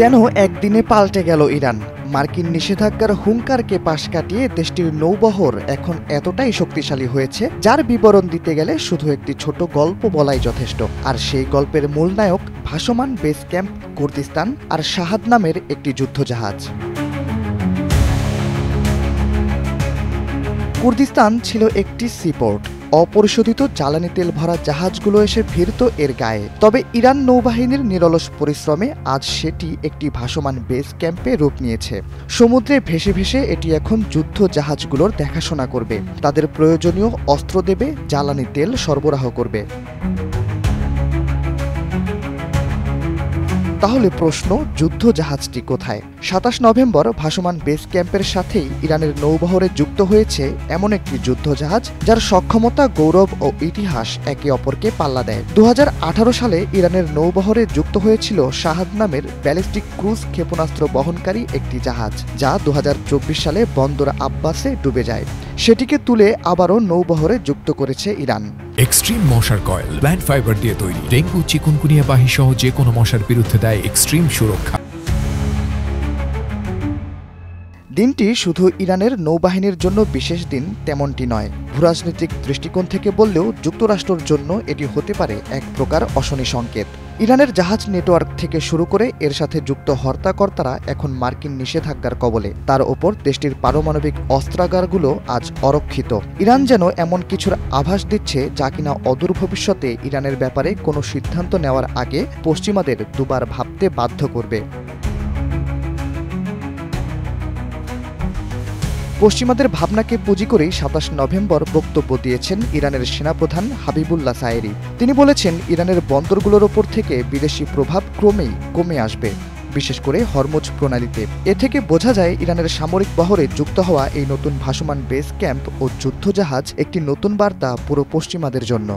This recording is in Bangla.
যেন একদিনে পাল্টে গেল ইরান। মার্কিন নিষেধাজ্ঞার হুঙ্কারকে পাশ কাটিয়ে দেশটির নৌবহর এখন এতটাই শক্তিশালী হয়েছে, যার বিবরণ দিতে গেলে শুধু একটি ছোট গল্প বলাই যথেষ্ট। আর সেই গল্পের মূল নায়ক ভাসমান বেস ক্যাম্প কুর্দিস্তান আর শাহাদ নামের একটি যুদ্ধজাহাজ। কুর্দিস্তান ছিল একটি সিপোর্ট। অপরিশোধিত জ্বালানি তেল ভরা জাহাজগুলো এসে ভিড়ত এর গায়ে। তবে ইরান নৌবাহিনীর নিরলস পরিশ্রমে আজ সেটি একটি ভাসমান বেস ক্যাম্পে রূপ নিয়েছে। সমুদ্রে ভেসে ভেসে এটি এখন যুদ্ধ জাহাজগুলোর দেখাশোনা করবে, তাদের প্রয়োজনীয় অস্ত্র দেবে, জ্বালানি তেল সরবরাহ করবে। তাহলে প্রশ্ন, যুদ্ধ জাহাজটি কোথায়? ২৭ নভেম্বর ভাসমান বেস ক্যাম্পের সাথেই ইরানের নৌবহরে যুক্ত হয়েছে এমন একটি যুদ্ধজাহাজ যার সক্ষমতা, গৌরব ও ইতিহাস একে অপরকে পাল্লা দেয়। ২০১৮ সালে ইরানের নৌবহরে যুক্ত হয়েছিল শাহাদ নামের ব্যালিস্টিক ক্রুজ ক্ষেপণাস্ত্র বহনকারী একটি জাহাজ, যা ২০২৪ সালে বন্দর আব্বাসে ডুবে যায়। সেটিকে তুলে আবারও নৌবহরে যুক্ত করেছে ইরান। এক্সট্রিম মশার কয়েল প্ল্যান্ট ফাইবার দিয়ে তৈরি, ডেঙ্গু, চিকুনগুনিয়া বাহি সহ যে কোনো মশার বিরুদ্ধে দেয় এক্সট্রিম সুরক্ষা। দিনটি শুধু ইরানের নৌবাহিনীর জন্য বিশেষ দিন তেমনটি নয়। ভূরাজনৈতিক দৃষ্টিকোণ থেকে বললেও যুক্তরাষ্ট্রের জন্য এটি হতে পারে এক প্রকার অশনি সংকেত। ইরানের জাহাজ নেটওয়ার্ক থেকে শুরু করে এর সাথে যুক্ত হর্তাকর্তারা এখন মার্কিন নিষেধাজ্ঞার কবলে। তার ওপর দেশটির পারমাণবিক অস্ত্রাগারগুলো আজ অরক্ষিত। ইরান যেন এমন কিছুর আভাস দিচ্ছে যা কিনা অদূর ভবিষ্যতে ইরানের ব্যাপারে কোনো সিদ্ধান্ত নেওয়ার আগে পশ্চিমাদের দুবার ভাবতে বাধ্য করবে। পশ্চিমাদের ভাবনাকে পুঁজি করেই ২৭ নভেম্বর বক্তব্য দিয়েছেন ইরানের সেনাপ্রধান হাবিবুল্লাহ সায়েরি। তিনি বলেছেন, ইরানের বন্দরগুলোর ওপর থেকে বিদেশি প্রভাব ক্রমেই কমে আসবে, বিশেষ করে হরমুজ প্রণালীতে। এ থেকে বোঝা যায় ইরানের সামরিক বহরে যুক্ত হওয়া এই নতুন ভাসমান বেস ক্যাম্প ও যুদ্ধজাহাজ একটি নতুন বার্তা পুরো পশ্চিমাদের জন্য।